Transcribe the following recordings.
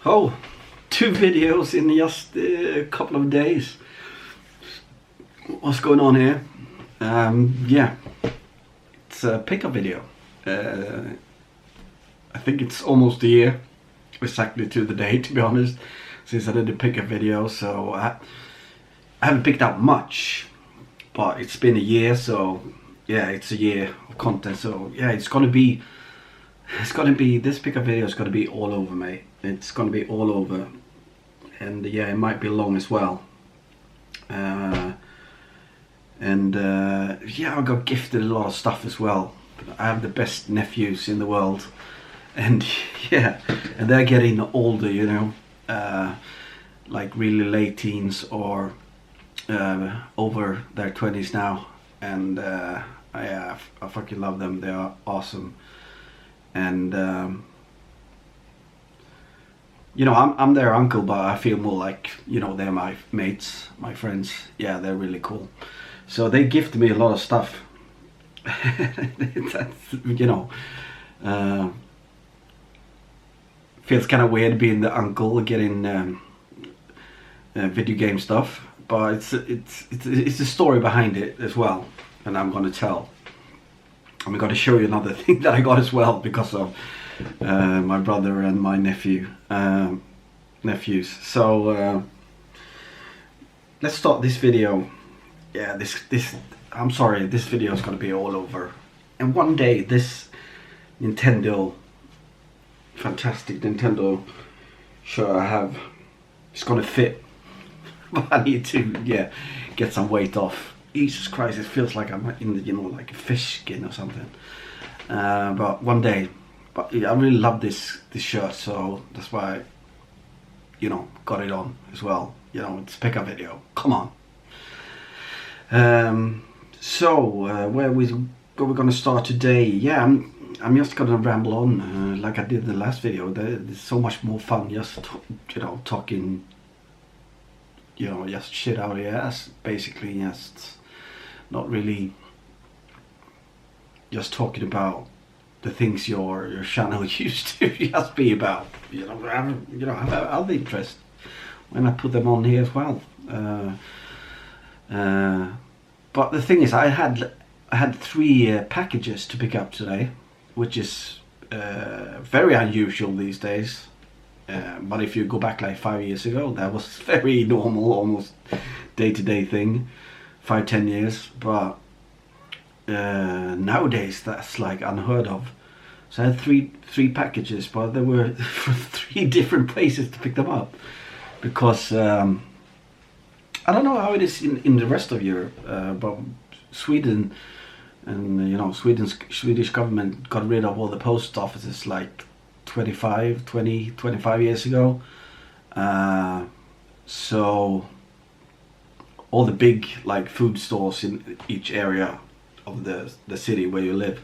Oh, two videos in just a couple of days. What's going on here? Yeah, it's a pickup video. I think it's almost a year, exactly to the day, to be honest, since I did the pickup video. So I haven't picked up much, but it's been a year. So yeah, it's a year of content. So yeah, it's gonna be this pickup video is gonna be all over, mate. It's gonna be all over, and yeah, it might be long as well. Yeah, I got gifted a lot of stuff as well. I have the best nephews in the world, and yeah, and they're getting older, you know, like really late teens or over their 20s now, and I fucking love them. They are awesome, and you know, I'm their uncle, but I feel more like, you know, they're my mates, my friends. Yeah, they're really cool. So they gift me a lot of stuff. That's, you know, feels kind of weird being the uncle getting video game stuff, but it's a story behind it as well, and I'm gonna tell. I'm gonna show you another thing that I got as well because of my brother and my nephews. So let's start this video. Yeah, I'm sorry, this video is gonna be all over. And one day this fantastic Nintendo shirt I have, it's gonna fit. But I need to, yeah, get some weight off. Jesus Christ, it feels like I'm in the, you know, like a fish skin or something. But one day. But yeah, I really love this shirt, so that's why, you know, got it on as well. You know, it's a pickup video. Come on. Where we're gonna start today? Yeah, I'm just gonna ramble on like I did in the last video. There's so much more fun just you know, talking, you know, just shit out of your ass, basically. Just not really just talking about the things your channel used to just be about. You know, I have other interests when I put them on here as well. But the thing is, I had 3 packages to pick up today, which is very unusual these days. But if you go back like 5 years ago, that was very normal, almost day-to-day thing. 5-10 years, but nowadays that's like unheard of. So I had three packages, but there were 3 different places to pick them up, because I don't know how it is in the rest of Europe, but Sweden, and you know, Swedish government got rid of all the post offices like 25 years ago. So all the big like food stores in each area of the city where you live,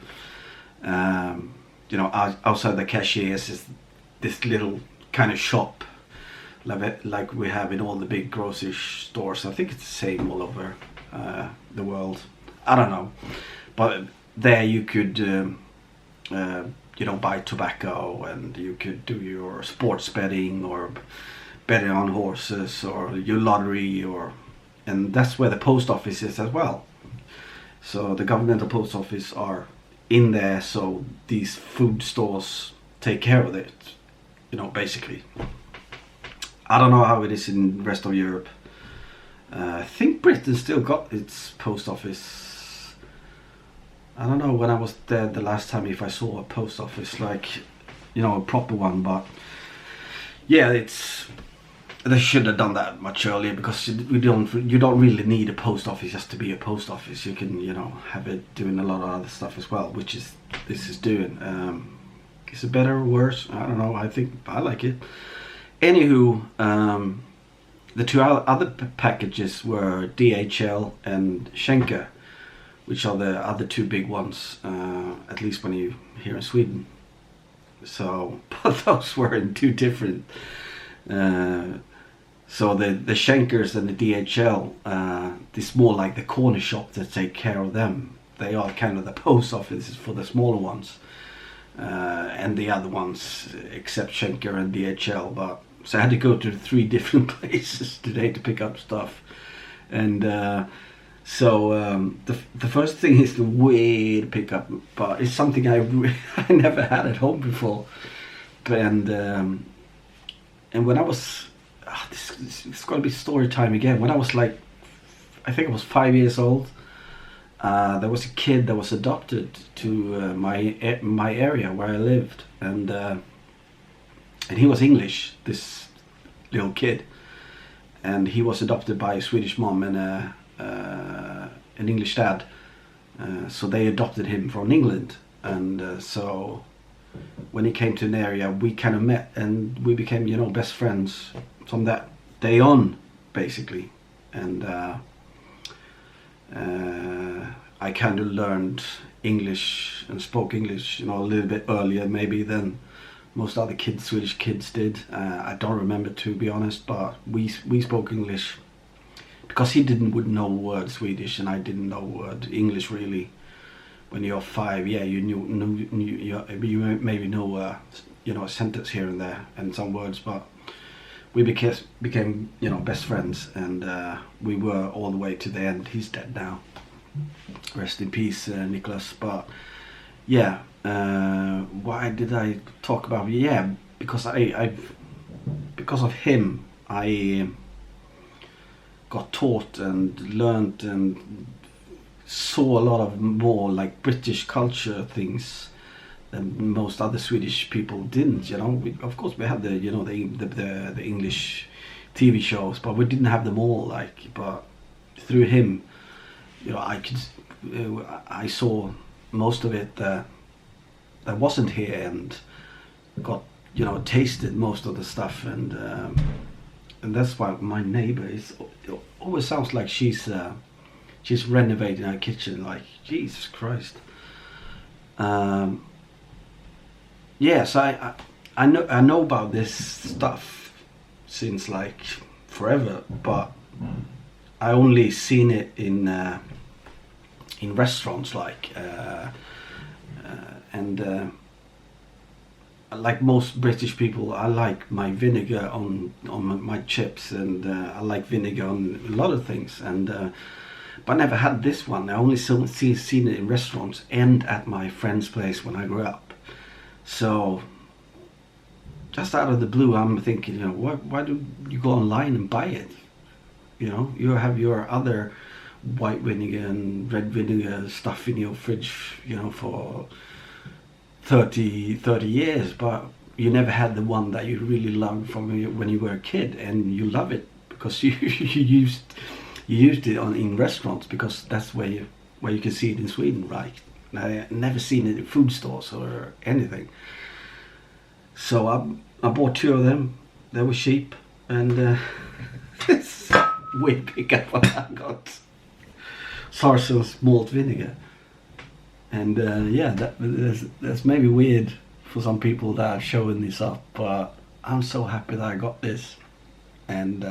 you know, outside the cashiers is this little kind of shop, like we have in all the big grocery stores. I think it's the same all over the world. I don't know, but there you could you know, buy tobacco, and you could do your sports betting or betting on horses or your lottery, and that's where the post office is as well. So the governmental post office are in there, so these food stores take care of it, you know, basically. I don't know how it is in the rest of Europe. I think Britain still got its post office. I don't know when I was there the last time if I saw a post office, like, you know, a proper one, but yeah, they should have done that much earlier, because you don't really need a post office just to be a post office. You can, you know, have it doing a lot of other stuff as well, which is this is doing. Is it better or worse? I don't know. I think I like it. Anywho, the 2 other packages were DHL and Schenker, which are the other 2 big ones, at least when you're here in Sweden. So, but those were in 2 different. So the Schenkers and the DHL, it's more like the corner shop that take care of them. They are kind of the post offices for the smaller ones. And the other ones, except Schenker and DHL, but so I had to go to 3 different places today to pick up stuff. And the first thing is the way to pick up, but it's something I never had at home before. And when I was, it's got to be story time again. When I was like, I think I was 5 years old, there was a kid that was adopted to my area where I lived, and he was English, this little kid, and he was adopted by a Swedish mom and an English dad. So they adopted him from England, and so when he came to an area, we kind of met and we became, you know, best friends from that day on, basically. And I kind of learned English and spoke English, you know, a little bit earlier maybe than most other kids, Swedish kids did. I don't remember, to be honest, but we spoke English because he wouldn't know word Swedish and I didn't know word English really. When you're 5, yeah, you you maybe know you know, a sentence here and there and some words, but we became you know, best friends, and we were all the way to the end. He's dead now. Rest in peace, Nicholas. But yeah, why did I talk about? Yeah, because because of him, I got taught and learned and saw a lot of more like British culture things than most other Swedish people didn't. You know, of course we had the, you know, the English TV shows, but we didn't have them all. Like, but through him, you know, I saw most of it that wasn't here, and got, you know, tasted most of the stuff, and that's why my neighbor always sounds like she's renovating her kitchen. Like, Jesus Christ. Yes, I know about this stuff since like forever, but I only seen it in restaurants, like and like most British people, I like my vinegar on my chips, and I like vinegar on a lot of things, and but I never had this one. I only seen it in restaurants and at my friend's place when I grew up. So just out of the blue, I'm thinking, you know, why do you go online and buy it? You know, you have your other white vinegar and red vinegar stuff in your fridge, you know, for 30 years, but you never had the one that you really loved from when you were a kid, and you love it because you used it in restaurants, because that's where you can see it in Sweden, right? I never seen it in food stores or anything. So I bought 2 of them. They were cheap, and it's way bigger what I got. Sarsen's malt vinegar. And yeah, that's maybe weird for some people that are showing this up, but I'm so happy that I got this. And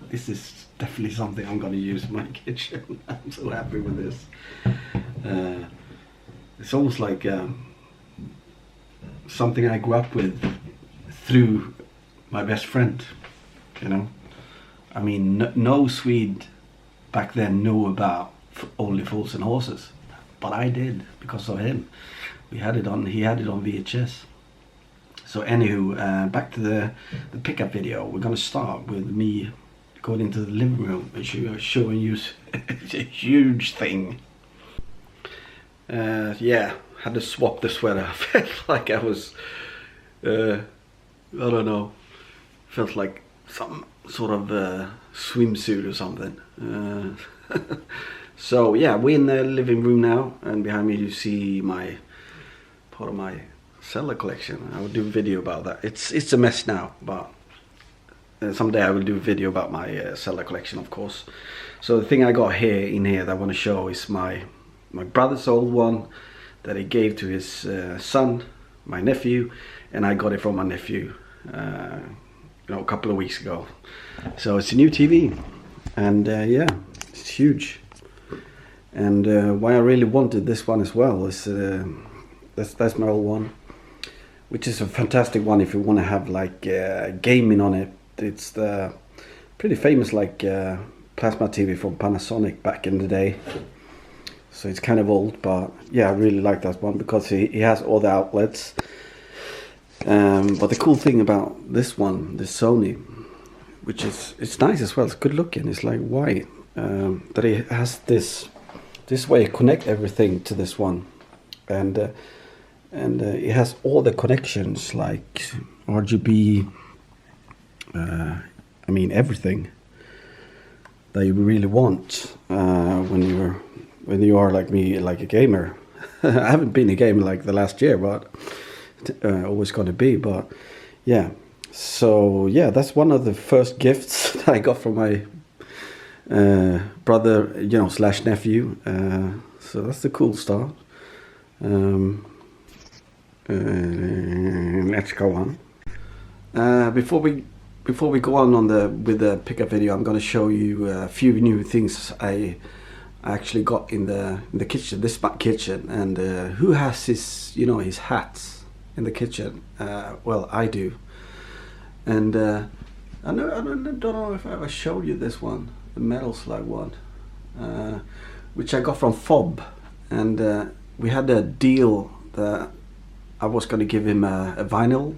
this is definitely something I'm going to use in my kitchen. I'm so happy with this. It's almost like something I grew up with through my best friend, you know. I mean, no Swede back then knew about Only Fools and Horses, but I did because of him. He had it on VHS. So anywho, back to the pickup video. We're gonna start with me going into the living room and showing you a huge thing. Yeah, had to swap the sweater. I felt like I was, I don't know, felt like some sort of swimsuit or something. So yeah, we're in the living room now, and behind me you see part of my cellar collection. I will do a video about that. It's a mess now, but someday I will do a video about my cellar collection, of course. So the thing I got in here that I want to show is my brother's old one that he gave to his son, my nephew, and I got it from my nephew you know, a couple of weeks ago. So it's a new TV, and yeah, it's huge. And why I really wanted this one as well is that's my old one, which is a fantastic one if you want to have like gaming on it, It's the pretty famous like plasma TV from Panasonic back in the day. So it's kind of old, but yeah, I really like that one because he has all the outlets. But the cool thing about this one, this Sony, which is it's nice as well. It's good looking. It's like white. That it has this way to connect everything to this one, and it has all the connections like RGB. I mean everything that you really want when you are like me, like a gamer. I haven't been a gamer like the last year, but always going to be. But yeah, so yeah, that's one of the first gifts that I got from my brother, you know, slash nephew. So that's the cool start. Let's go on. Before we go on with the pickup video, I'm going to show you a few new things I actually got in the kitchen, this kitchen. And who has his, you know, his hats in the kitchen? Well, I do. And I don't know if I ever showed you this one, the metal slug one, which I got from Fob. And we had a deal that I was going to give him a vinyl,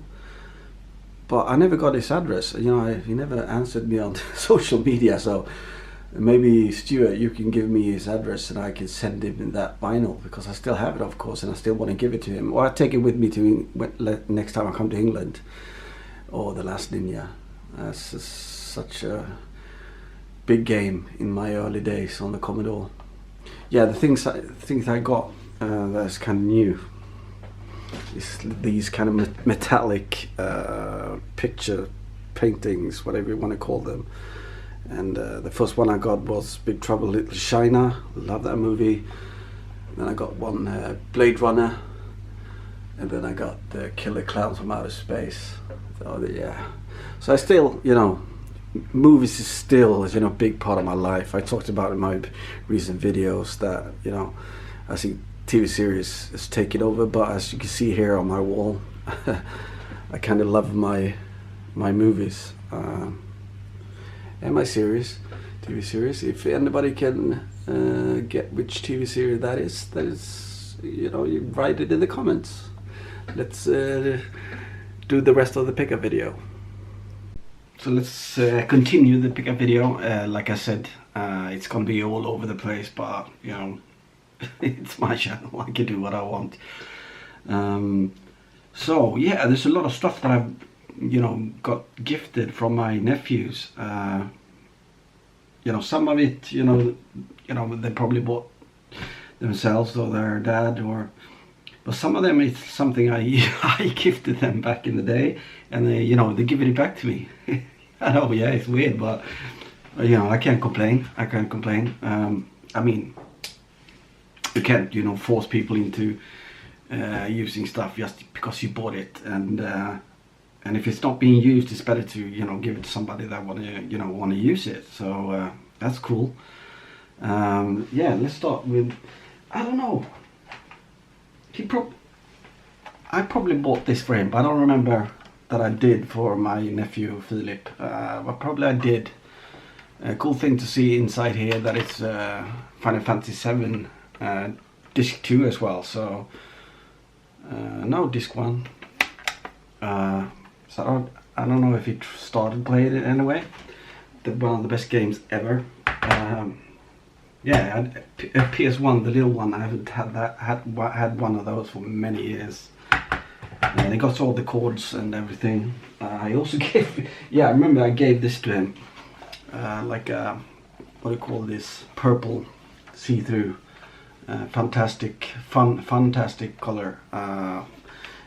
but I never got his address. You know, he never answered me on social media. So maybe Stuart, you can give me his address and I can send him that vinyl, because I still have it, of course, and I still want to give it to him. Or I'll take it with me to next time I come to England. Or The Last Ninja. That's such a big game in my early days on the Commodore. Yeah, the things I got that's kind of new is these kind of metallic picture paintings, whatever you want to call them. And the first one I got was Big Trouble in Little China. Love that movie. Then I got one Blade Runner, and then I got the Killer Clowns from Outer Space. So yeah, so I still, you know, movies is still, you know, a big part of my life. I talked about in my recent videos that, you know, I think TV series is taking over, but as you can see here on my wall, I kind of love my movies and my series, TV series. If anybody can get which TV series that is, you know, you write it in the comments. Let's do the rest of the pickup video. So let's continue the pickup video. Like I said, it's gonna be all over the place, but you know, it's my channel. I can do what I want. So yeah, there's a lot of stuff that I've, you know, got gifted from my nephews. You know, some of it, you know, they probably bought themselves or their dad, but some of them it's something I gifted them back in the day, and they, you know, they give it back to me. I know, yeah, it's weird, but you know, I can't complain. I mean, you can't, you know, force people into using stuff just because you bought it, and if it's not being used, it's better to, you know, give it to somebody that want to use it. So that's cool. Yeah, let's start with, I don't know. I probably bought this for him, but I don't remember that I did for my nephew Philip. But probably I did. A cool thing to see inside here that it's Final Fantasy 7 disc 2 as well. So no, disc 1. So I don't know if he started playing it anyway. One of the best games ever. Yeah, a PS1, the little one. I haven't had one of those for many years. And he got all the chords and everything. I also gave, yeah, I remember I gave this to him. Like what do you call this? Purple, see-through, fantastic color.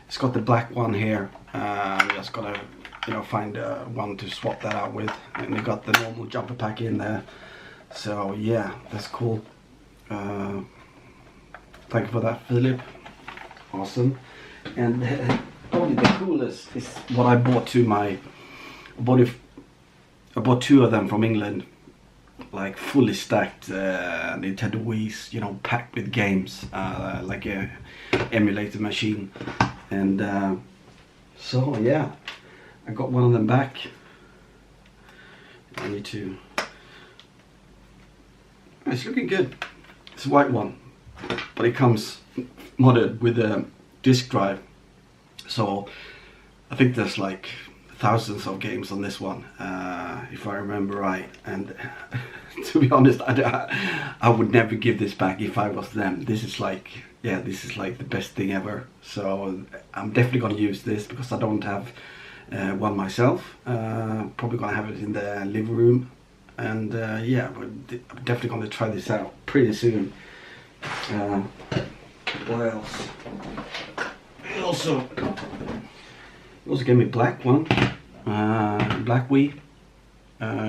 It's got the black one here. I'm just gonna, you know, find one to swap that out with, and they got the normal jumper pack in there. So yeah, that's cool. Thank you for that, Philip. Awesome. And probably the coolest is what I bought to my. I bought 2 of them from England, like fully stacked Nintendo Wii's, you know, packed with games, like a emulator machine. And so yeah, I got one of them back. I need to. It's looking good. It's a white one, but it comes modded with a disk drive. So I think there's like thousands of games on this one, if I remember right. And to be honest, I would never give this back if I was them. This is like, yeah, this is like the best thing ever. So I'm definitely gonna use this because I don't have one myself. Probably gonna have it in the living room, and yeah, I'm definitely gonna try this out pretty soon. What else? He also gave me black one, black Wii.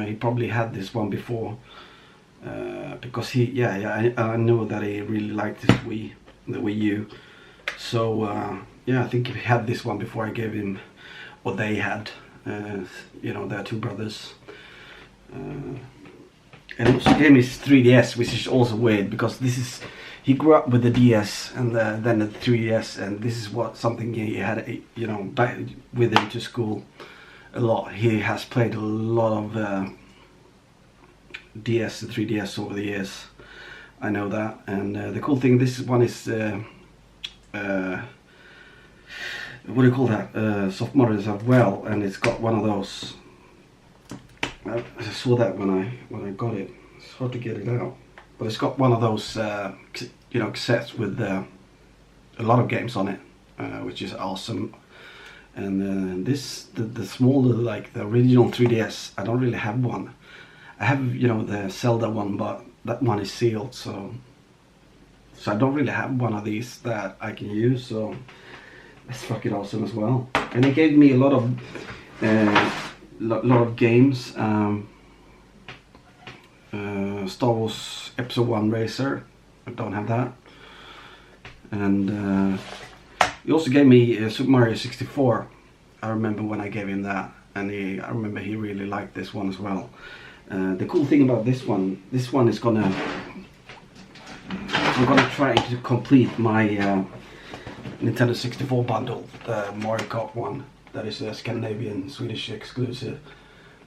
He probably had this one before, because I know that he really liked this Wii, the Wii U. So yeah, I think he had this one before I gave him what they had. You know, they're two brothers. And he also gave me his 3DS, which is also weird because this is. He grew up with the DS and then the 3DS, and this is something he had, you know, back with him to school a lot. He has played a lot of DS and 3DS over the years. I know that, and the cool thing, this one is what do you call that? Soft modded as well, and it's got one of those. I saw that when I got it. It's hard to get it out. But it's got one of those, you know, cassettes with a lot of games on it, which is awesome. And the smaller, like the original 3DS, I don't really have one. I have, you know, the Zelda one, but that one is sealed, so I don't really have one of these that I can use. So that's fucking awesome as well. And they gave me a lot of games. Star Wars Episode 1 Racer, I don't have that. And he also gave me Super Mario 64. I remember when I gave him that, and I remember he really liked this one as well. The cool thing about this one is I'm gonna try to complete my Nintendo 64 bundle, the Mario Kart one. That is a Scandinavian Swedish exclusive,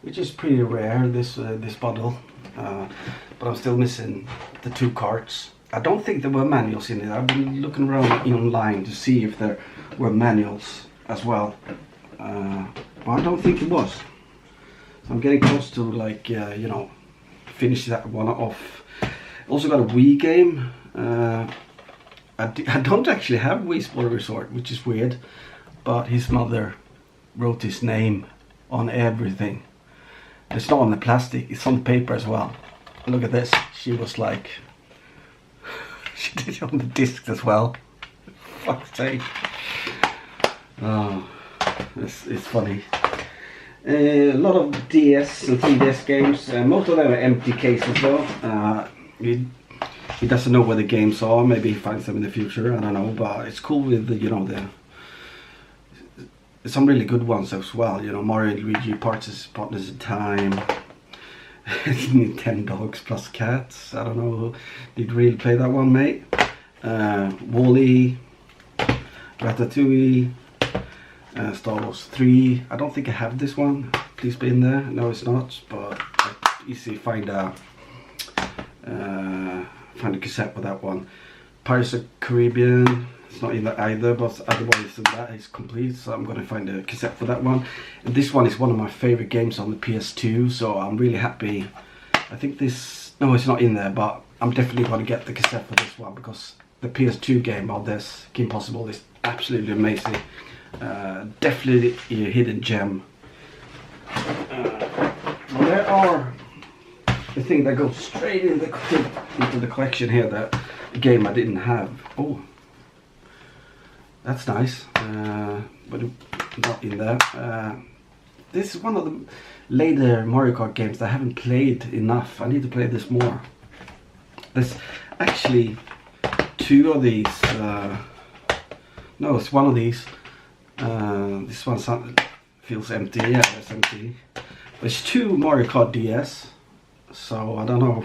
which is pretty rare, this bundle. But I'm still missing the 2 carts. I don't think there were manuals in it. I've been looking around online to see if there were manuals as well. But I don't think it was. So I'm getting close to, like, you know, finish that one off. Also got a Wii game. I don't actually have Wii Sport Resort, which is weird. But his mother wrote his name on everything. It's not on the plastic, it's on the paper as well. Look at this, she was like, she did it on the disc as well. Fuck's sake. Oh, it's funny. A lot of DS and 3DS games, most of them are empty case as well. He doesn't know where the games are, maybe he finds them in the future, I don't know, but it's cool with the, you know, some really good ones as well, you know, Mario and Luigi Partners in Time, Nintendogs plus Cats. I don't know, did you really play that one, mate? Wall-E, Ratatouille, Star Wars 3. I don't think I have this one. Please be in there. No, it's not, but I easily find a cassette for that one. Pirates of the Caribbean. It's not in that either, but otherwise that is complete, so I'm going to find a cassette for that one. And this one is one of my favorite games on the PS2, so I'm really happy. I think this, no, it's not in there, but I'm definitely going to get the cassette for this one because the PS2 game of this, Kim Possible, is absolutely amazing. Definitely a hidden gem. Well, there are the thing that goes straight into the collection here, that game I didn't have. Oh. That's nice, but not in there. This is one of the later Mario Kart games that I haven't played enough. I need to play this more. There's actually 2 of these. No, it's one of these. This one feels empty. Yeah, it's empty. There's 2 Mario Kart DS. So I don't know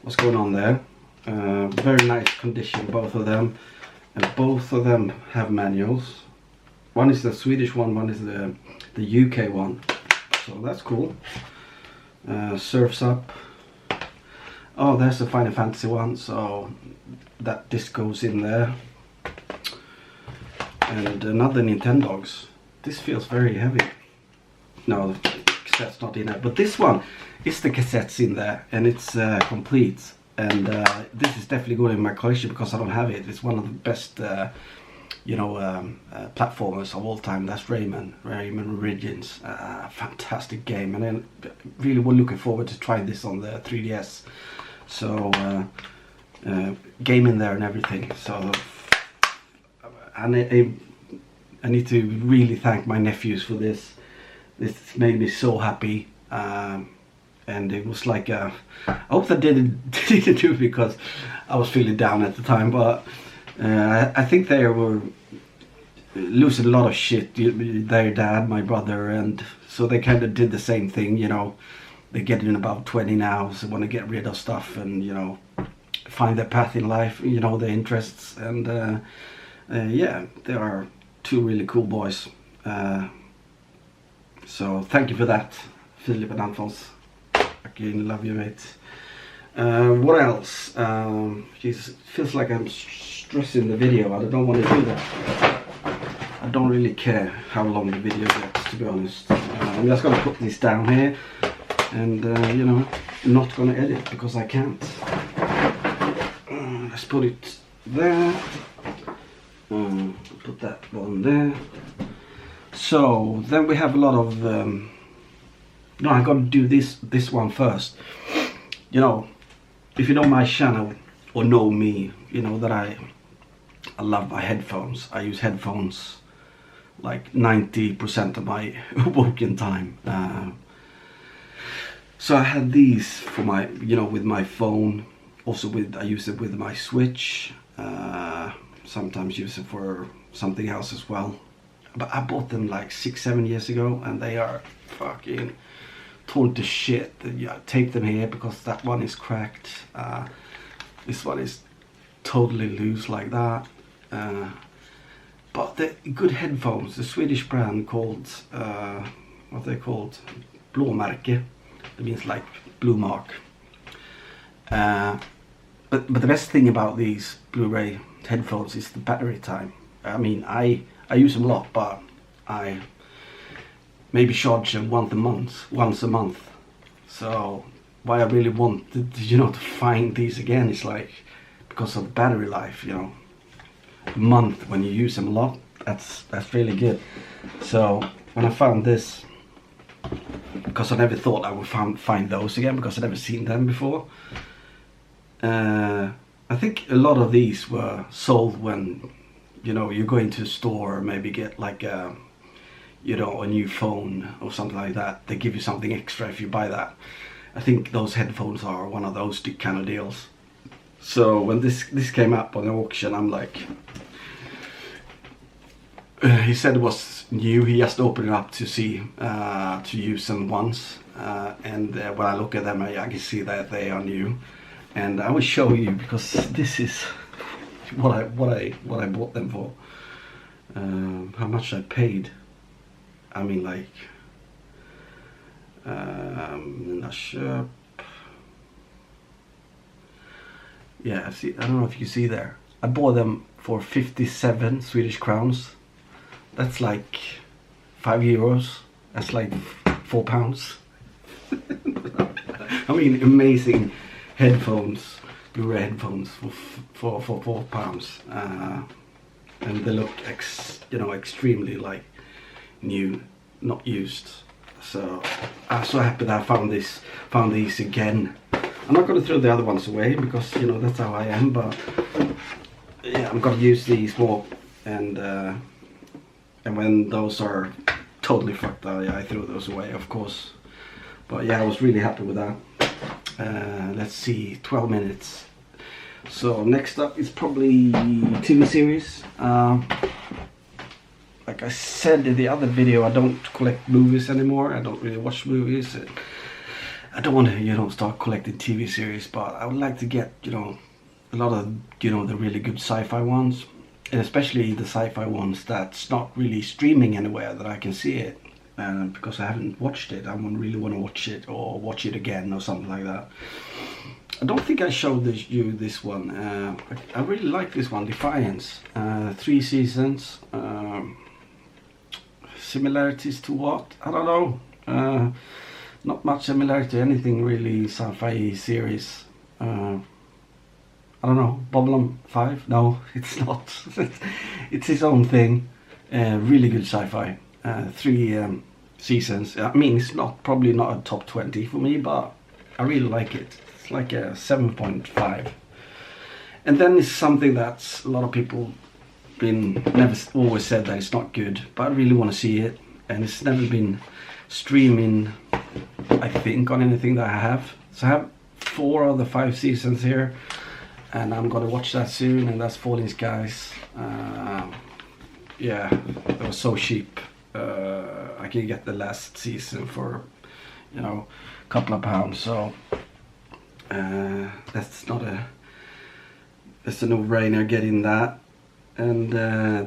what's going on there. Very nice condition, both of them. And both of them have manuals. One is the Swedish one is the UK one. So that's cool. Surf's Up. Oh, there's a Final Fantasy one, so that disc goes in there. And another Nintendogs. This feels very heavy. No, the cassette's not in there, but this one is the cassettes in there, and it's complete. And this is definitely going in my collection because I don't have it. It's one of the best, platformers of all time. That's Rayman Origins. Fantastic game, and then really we're looking forward to trying this on the 3DS. So game in there and everything. So I need to really thank my nephews for this. This made me so happy. And it was like I hope I didn't do it because I was feeling down at the time, but I think they were losing a lot of shit, their dad, my brother, and so they kind of did the same thing, you know. They're getting about 20 now, so want to get rid of stuff and, you know, find their path in life, you know, their interests. And yeah, they are two really cool boys. So thank you for that, Philip and Alphonse. Again, love you, mate. What else? Jesus, it feels like I'm stressing the video. I don't want to do that. I don't really care how long the video gets, to be honest. I'm just going to put this down here. And you know, not gonna edit because I can't. Let's put it there. Put that one there. So then we have a lot of. No, I gotta do this one first. You know, if you know my channel or know me, you know that I love my headphones. I use headphones like 90% of my working time. So I had these for my, you know, with my phone. Also I use it with my Switch. Sometimes use it for something else as well. But I bought them like 6-7 years ago, and they are fucking torn to shit. Yeah, take them here because that one is cracked. This one is totally loose like that. But the good headphones, the Swedish brand called what they called, Blåmärke. It means like blue mark. But the best thing about these Blu-ray headphones is the battery time. I mean, I use them a lot, but I maybe charge them once a month. So why I really wanted, you know, to find these again is like because of the battery life, you know. A month when you use them a lot, that's really good. So when I found this, because I never thought I would find those again because I'd never seen them before. I think a lot of these were sold when, you know, you go into a store, maybe get like a, you know, a new phone or something like that. They give you something extra if you buy that. I think those headphones are one of those kind of deals. So when this came up on the auction, I'm like, he said it was new. He just opened it up to see, to use them once, and when I look at them, I can see that they are new. And I will show you because this is what I bought them for. How much I paid. I mean, like, yeah. See, I don't know if you see there. I bought them for 57 Swedish crowns. That's like €5. That's like £4. I mean, amazing headphones, Blu-ray headphones for £4, and they look extremely like new, not used. So I'm so happy that I found these again. I'm not going to throw the other ones away because, you know, that's how I am. But yeah, I'm going to use these more, and when those are totally fucked up, I throw those away, of course. But yeah, I was really happy with that. Let's see, 12 minutes. So next up is probably TV series. Like I said in the other video, I don't collect movies anymore. I don't really watch movies. I don't want to, you know, start collecting TV series, but I would like to get, you know, a lot of, you know, the really good sci-fi ones. And especially the sci-fi ones that's not really streaming anywhere that I can see it. because I haven't watched it. I wouldn't really want to watch it or watch it again or something like that. I don't think I showed you this one. I really like this one, Defiance. 3 seasons. Similarities to what? I don't know. Not much similarity to anything really sci-fi series. I don't know. Babylon 5? No, it's not. It's his own thing. Really good sci-fi. 3 seasons. I mean, it's probably not a top 20 for me, but I really like it. It's like a 7.5. And then it's something that a lot of people always said that it's not good, but I really want to see it, and it's never been streaming, I think, on anything that I have. So I have 4 of the 5 seasons here, and I'm gonna watch that soon, and that's Falling Skies. Yeah, it was so cheap. I could get the last season for, you know, a couple of pounds, so that's a no-brainer getting that. And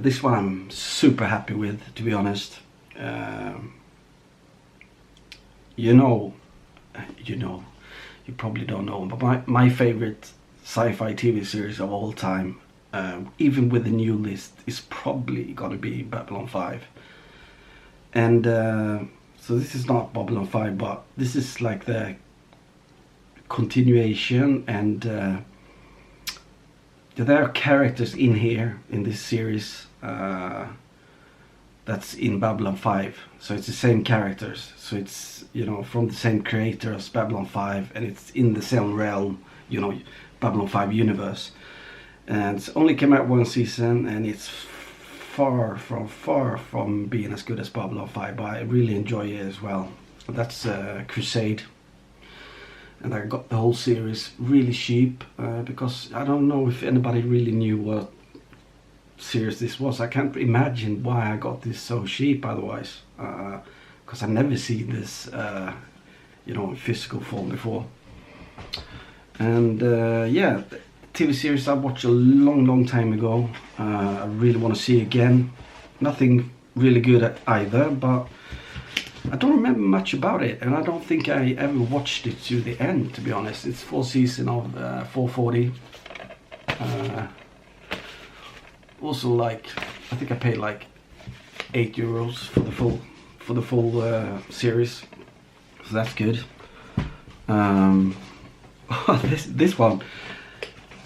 this one I'm super happy with, to be honest. You probably don't know, but my favorite sci-fi TV series of all time, even with the new list, is probably gonna be Babylon 5. And so this is not Babylon 5, but this is like the continuation, and there are characters in here in this series that's in Babylon 5, so it's the same characters, so it's, you know, from the same creator as Babylon 5, and it's in the same realm, you know, Babylon 5 universe. And it's only came out 1 season, and it's far from being as good as Babylon 5, but I really enjoy it as well. That's Crusade, and I got the whole series really cheap, because I don't know if anybody really knew what series this was. I can't imagine why I got this so cheap otherwise, because I've never seen this you know, in physical form before. And yeah, the TV series I watched a long time ago. I really want to see again. Nothing really good either, but I don't remember much about it, and I don't think I ever watched it to the end, to be honest. It's 4 seasons of 440. Also, like, I think I paid like €8 for the full series, so that's good.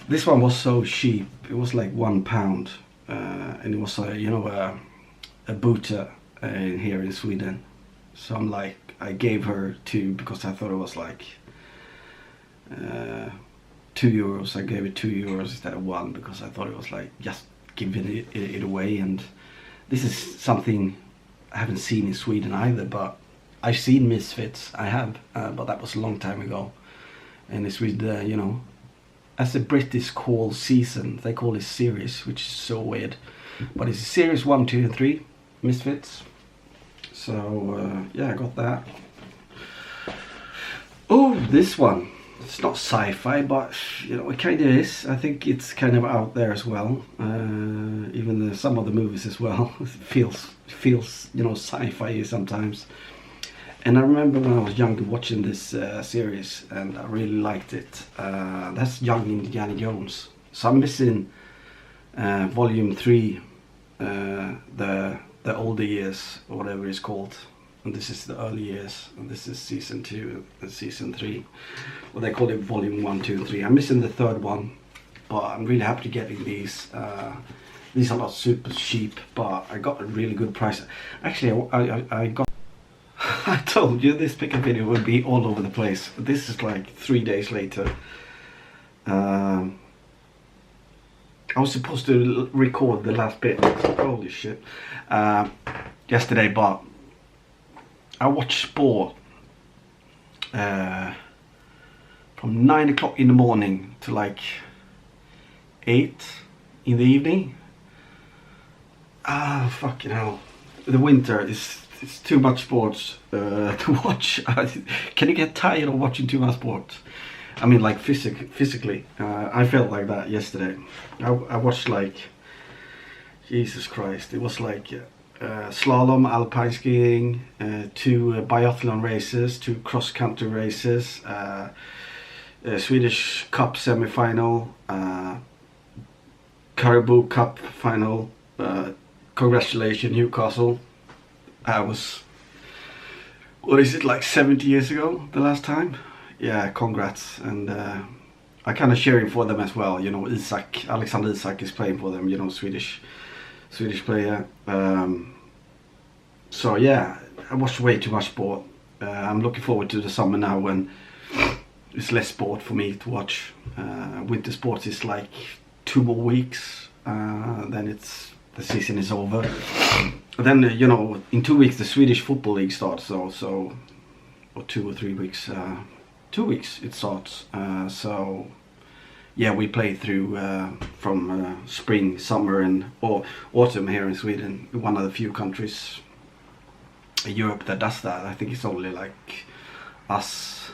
This one was so cheap. It was like £1, and it was a booter here in Sweden. So I'm like, I gave her 2 because I thought it was like €2. I gave it €2 instead of 1 because I thought it was like just giving it away. And this is something I haven't seen in Sweden either, but I've seen Misfits. I have, but that was a long time ago. And it's with you know, as the British call season, they call it series, which is so weird. But it's series 1, 2, and 3, Misfits. So yeah, I got that. Oh, this one. It's not sci-fi, but you know, it kind of is. I think it's kind of out there as well. Even some of the movies as well. It feels you know, sci-fi sometimes. And I remember when I was younger watching this series, and I really liked it. That's Young Indiana Jones. So I'm missing volume 3, the older years, or whatever it's called. And this is the early years, and this is season 2 and season 3. Well, they call it volume 1, 2, and 3. I'm missing the 3rd one, but I'm really happy to getting these. These are not super cheap, but I got a really good price. Actually, I got. I told you this pickup video would be all over the place. This is like 3 days later. I was supposed to record the last bit. Holy shit. Yesterday, but I watched sport from 9 o'clock in the morning to like 8 in the evening. Fucking hell. The winter is, it's too much sports to watch. Can you get tired of watching too much sports? I mean, like physically. I felt like that yesterday. I watched like, Jesus Christ, it was like slalom, alpine skiing, 2 biathlon races, 2 cross-country races, Swedish Cup semi-final, Caribou Cup final. Congratulations, Newcastle. I was, what is it, like 70 years ago the last time? Yeah, congrats. And I kind of cheering for them as well. You know, Alexander Isak is playing for them, you know, Swedish player. So yeah, I watch way too much sport. I'm looking forward to the summer now when it's less sport for me to watch. Winter sports is like 2 more weeks, then the season is over. Then you know, in 2 weeks the Swedish football league starts. So or 2 or 3 weeks. 2 weeks it starts. So yeah, we play through from spring, summer, and autumn here in Sweden. One of the few countries in Europe that does that. I think it's only like us,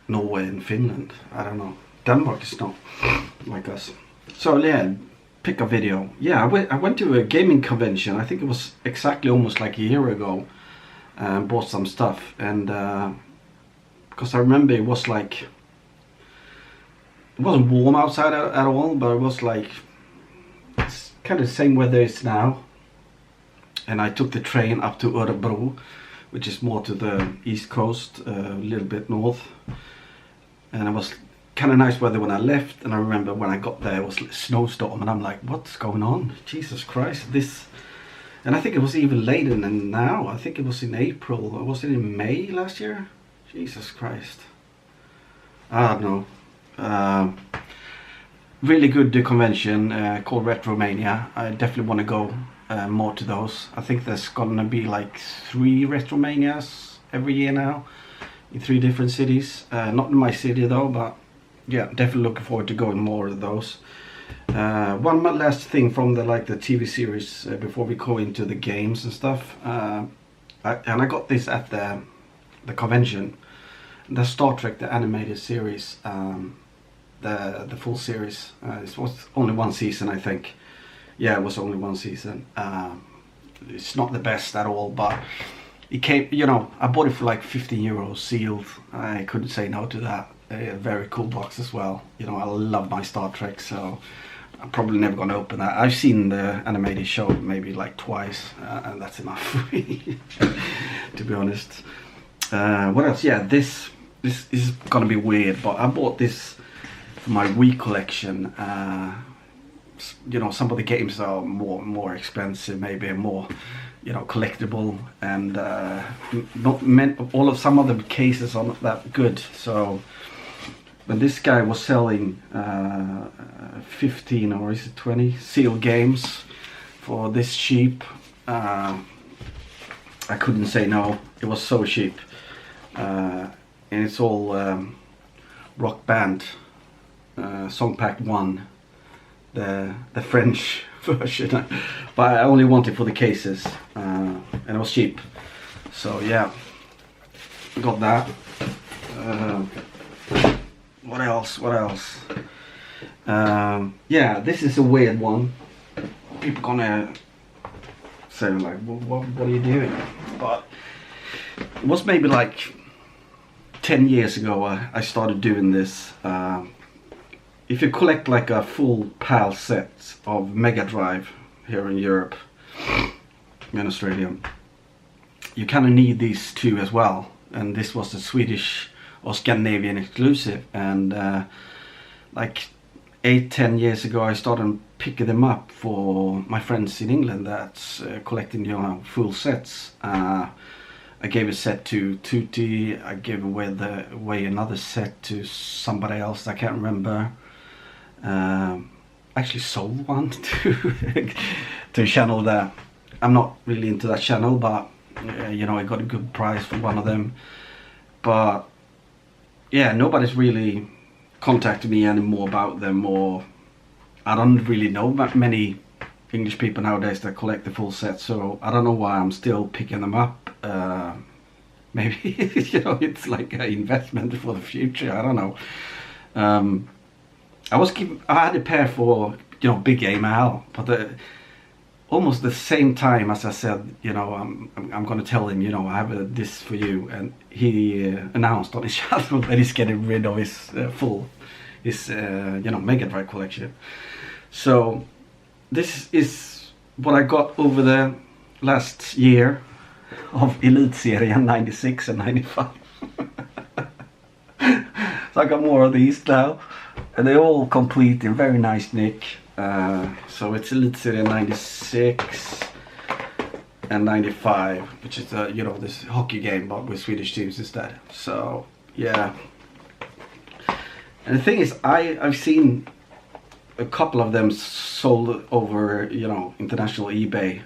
Norway and Finland. I don't know. Denmark is not like us. So yeah, pick a video. Yeah, I went to a gaming convention. I think it was exactly almost like a year ago. Bought some stuff, and because I remember it was like, it wasn't warm outside at all, but it was like, it's kind of the same weather it's now. And I took the train up to Örebro, which is more to the east coast, a little bit north. And it was kind of nice weather when I left, and I remember when I got there it was a snowstorm, and I'm like, what's going on? Jesus Christ, this. And I think it was even later than now. I think it was in April. Was it in May last year? Jesus Christ. I don't know. Really good convention called Retromania. I definitely want to go more to those. I think there's gonna be like 3 Retromanias every year now in 3 different cities. Not in my city though, but yeah, definitely looking forward to going more of those. One last thing from the TV series before we go into the games and stuff. I got this at the convention. The Star Trek, the animated series, the full series. It was only 1 season, I think. Yeah, it was only 1 season. It's not the best at all, but it came. You know, I bought it for like 15 euros sealed. I couldn't say no to that. A very cool box as well. You know, I love my Star Trek, so I'm probably never gonna open that. I've seen the animated show maybe like twice, and that's enough for me, to be honest. What else? Yeah, this is gonna be weird, but I bought this for my Wii collection. You know, some of the games are more expensive, maybe more, you know, collectible, and some of the cases are not that good. So when this guy was selling 15 or is it 20 sealed games for this cheap, I couldn't say no. It was so cheap, and it's all Rock Band, Song Pack 1, the French version, but I only wanted for the cases, and it was cheap. So yeah, got that. What else? Yeah, this is a weird one. People gonna say like, what are you doing? But it was maybe like 10 years ago I started doing this. If you collect like a full PAL set of Mega Drive here in Europe, in Australia, you kind of need these 2 as well. And this was a Swedish or Scandinavian exclusive, and like 8-10 years ago I started picking them up for my friends in England that's collecting, you know, full sets. I gave a set to Tutti. I gave away another set to somebody else I can't remember. Actually sold one to a channel that I'm not really into that channel, but you know, I got a good price for one of them. But yeah, nobody's really contacted me anymore about them, or I don't really know that many English people nowadays that collect the full set, so I don't know why I'm still picking them up. Maybe you know, it's like an investment for the future, I don't know. I had a pair for, you know, big game Al, but almost the same time as I said, you know, I'm going to tell him, you know, I have this for you, and he announced on his channel that he's getting rid of his you know, Mega Drive collection. So this is what I got over the last year of Elite-serien 96 and 95. So I got more of these now, and they're all complete in very nice nick. So it's Elite-serien 96 and 95, which is you know, this hockey game but with Swedish teams instead. So yeah, and the thing is, I've seen a couple of them sold over, you know, international eBay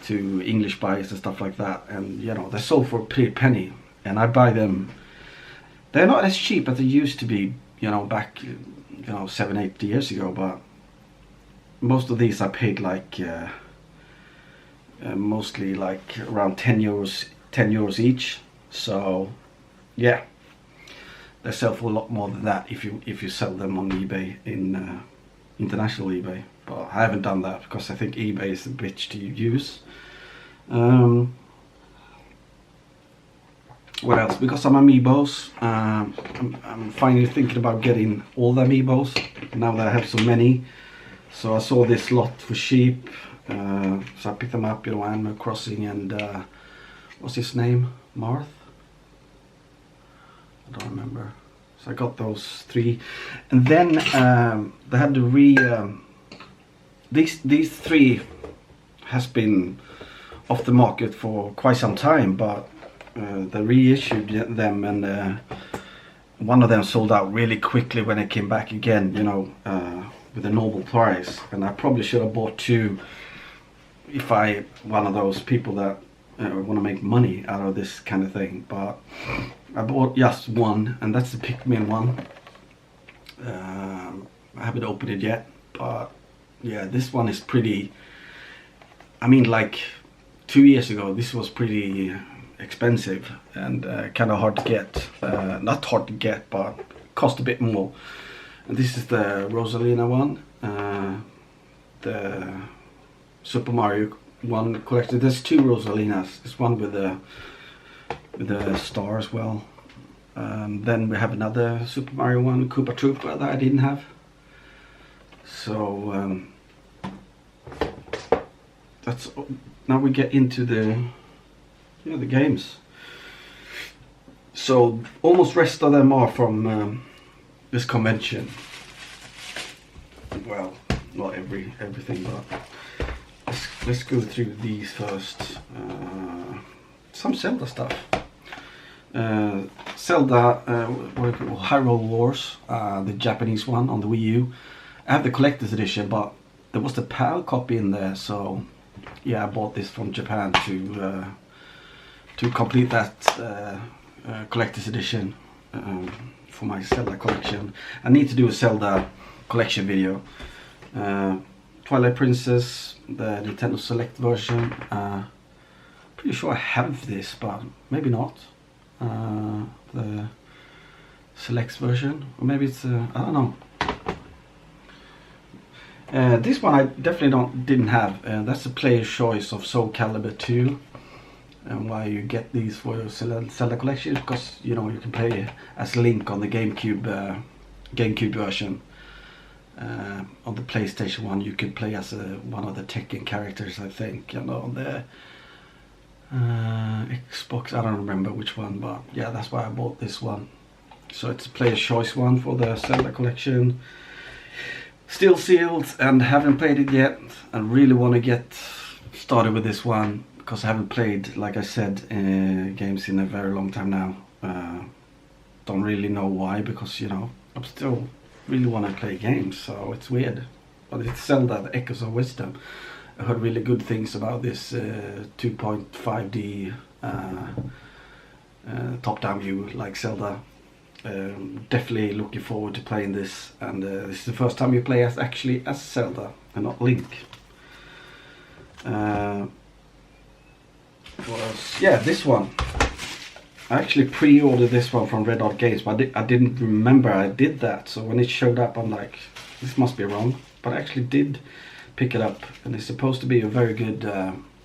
to English buyers and stuff like that, and you know, they're sold for a pretty penny, and I buy them. They're not as cheap as they used to be, you know, back, you know, 7-8 years ago, but most of these I paid like mostly like around 10 euros each. So yeah, they sell for a lot more than that if you sell them on eBay, in international eBay. But I haven't done that because I think eBay is a bitch to use. What else? We got some amiibos. I'm finally thinking about getting all the amiibos now that I have so many. So I saw this lot for cheap, so I picked them up, you know, Animal Crossing and what's his name? Marth? I don't remember. So I got those 3, and then they had to these 3 has been off the market for quite some time, but they reissued them, and one of them sold out really quickly when it came back again, you know, with a normal price. And I probably should have bought 2 if I one of those people that want to make money out of this kind of thing. But I bought just 1, and that's the Pikmin one. I haven't opened it yet, but yeah, this one is pretty. I mean, like 2 years ago, this was pretty expensive and kind of hard to get. Not hard to get, but cost a bit more. And this is the Rosalina one, the Super Mario one collected. There's 2 Rosalinas. There's one with the star as well. Then we have another Super Mario one, Koopa Troopa, that I didn't have. So that's now we get into the, you know, the games. So almost rest of them are from this convention. Well, not everything, but let's go through these first. Some Zelda stuff. Zelda, Hyrule Wars, the Japanese one on the Wii U. I have the collector's edition, but there was the PAL copy in there, so yeah, I bought this from Japan to complete that collector's edition for my Zelda collection. I need to do a Zelda collection video. Twilight Princess, the Nintendo Select version. Pretty sure I have this, but maybe not. The Selects version, or maybe it's I don't know. This one I definitely didn't have. That's the player's choice of Soul Calibur 2. And why you get these for your Zelda collection, because you know, you can play as Link on the GameCube version. On the PlayStation 1 you can play as one of the Tekken characters, I think, and on the Xbox I don't remember which one, but yeah, that's why I bought this one. So it's a player's choice one for the Zelda collection. Still sealed and haven't played it yet. I really want to get started with this one because I haven't played, like I said, games in a very long time now. Don't really know why, because you know, I'm still really want to play games, so it's weird. But it's Zelda, the Echoes of Wisdom. I heard really good things about this 2.5D top-down view like Zelda. Definitely looking forward to playing this, and this is the first time you play as Zelda and not Link. What else? Yeah, this one. I actually pre-ordered this one from Red Dot Games, but I didn't remember I did that. So when it showed up, I'm like, this must be wrong. But I actually did pick it up, and it's supposed to be a very good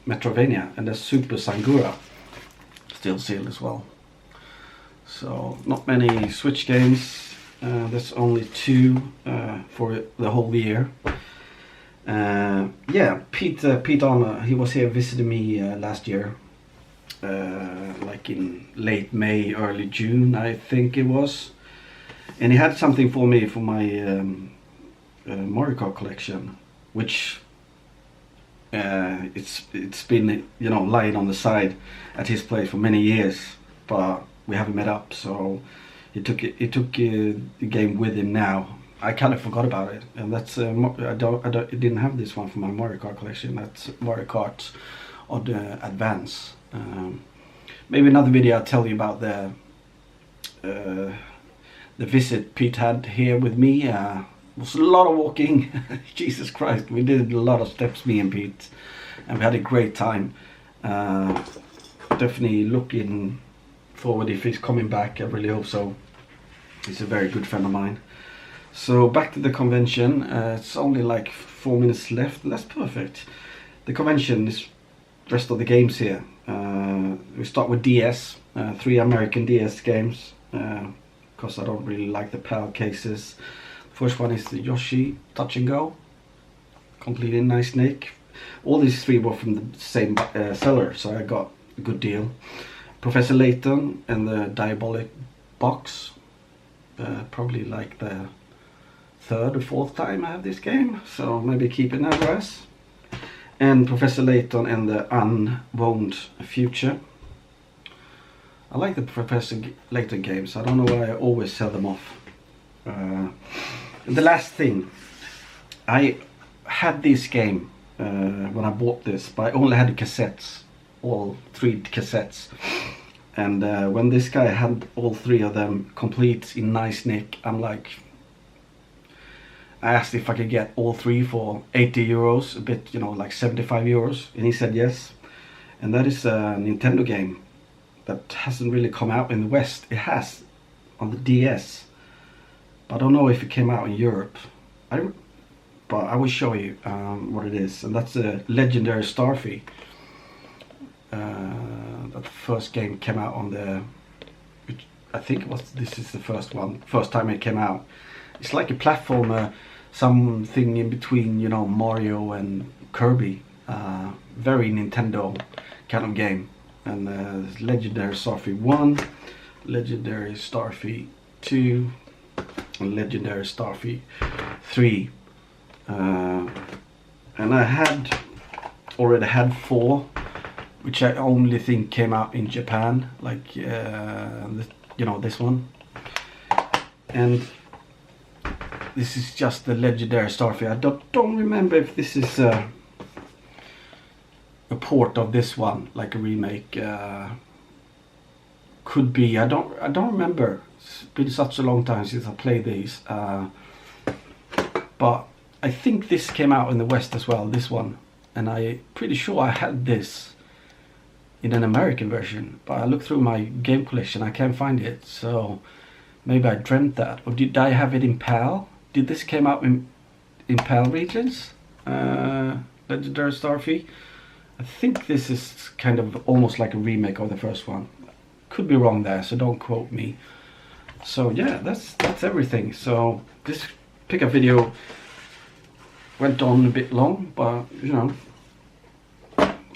Metrovania, and there's Super Sangura still sealed as well. So not many Switch games. There's only 2 for the whole year. Yeah, Pete Armour, he was here visiting me last year, like in late May, early June, I think it was, and he had something for me for my Mario Kart collection, which it's been, you know, lying on the side at his place for many years, but we haven't met up. So he took the game with him now. I kind of forgot about it, and that's I didn't have this one for my Mario Kart collection. That's Mario Kart on the Advance. Maybe another video I'll tell you about the visit Pete had here with me. It was a lot of walking. Jesus Christ, we did a lot of steps, me and Pete, and we had a great time. Definitely looking forward if he's coming back. I really hope so. He's a very good friend of mine. So back to the convention. It's only like 4 minutes left. That's perfect. The convention is rest of the games here. We start with DS, 3 American DS games, because I don't really like the PAL cases. First one is the Yoshi Touch and Go, completely nice Nick. All these 3 were from the same seller, so I got a good deal. Professor Layton and the Diabolic Box, probably like the 3rd or 4th time I have this game, so maybe keep an address. And Professor Layton and the Unwound Future. I like the Professor Layton games. I don't know why I always sell them off. The last thing, I had this game when I bought this, but I only had the cassettes, all 3 cassettes. And when this guy had all 3 of them complete in nice nick, I'm like, I asked if I could get all 3 for 80 euros, a bit, you know, like 75 euros, and he said yes. And that is a Nintendo game that hasn't really come out in the West. It has on the DS, but I don't know if it came out in Europe. But I will show you what it is, and that's a Legendary Starfy. That first game came out on the, I think it was, this is the first time it came out. It's like a platformer, something in between, you know, Mario and Kirby. Very Nintendo kind of game. And Legendary Starfy 1, Legendary Starfy 2, and Legendary Starfy 3. And I already had 4, which I only think came out in Japan, like you know, this one. And this is just the Legendary Starfy. I don't remember if this is a port of this one, like a remake. Could be. I don't remember. It's been such a long time since I played these. But I think this came out in the West as well, this one. And I'm pretty sure I had this in an American version. But I looked through my game collection, I can't find it. So maybe I dreamt that. Or did I have it in PAL? Did this came out in PAL regions? Legendary Starfy? I think this is kind of almost like a remake of the first one. Could be wrong there, so don't quote me. So yeah, that's everything. So this pickup video went on a bit long, but you know,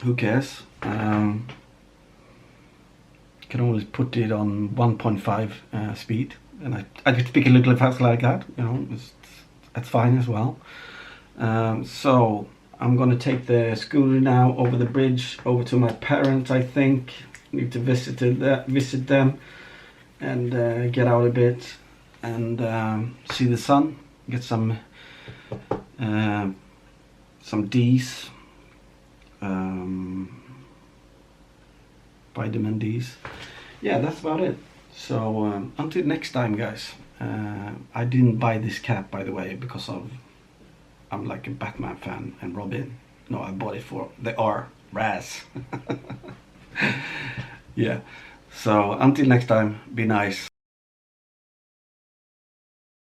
who cares? Can always put it on 1.5 speed, and I could speak a little fast like that, you know, that's fine as well. So I'm gonna take the scooter now over the bridge over to my parents. I think need to visit them and get out a bit and see the sun, get some D's, vitamin D's. Yeah, that's about it. So until next time, guys. I didn't buy this cap, by the way, because I'm like a Batman fan and Robin. No, I bought it for the R, Raz. Yeah. So until next time, be nice.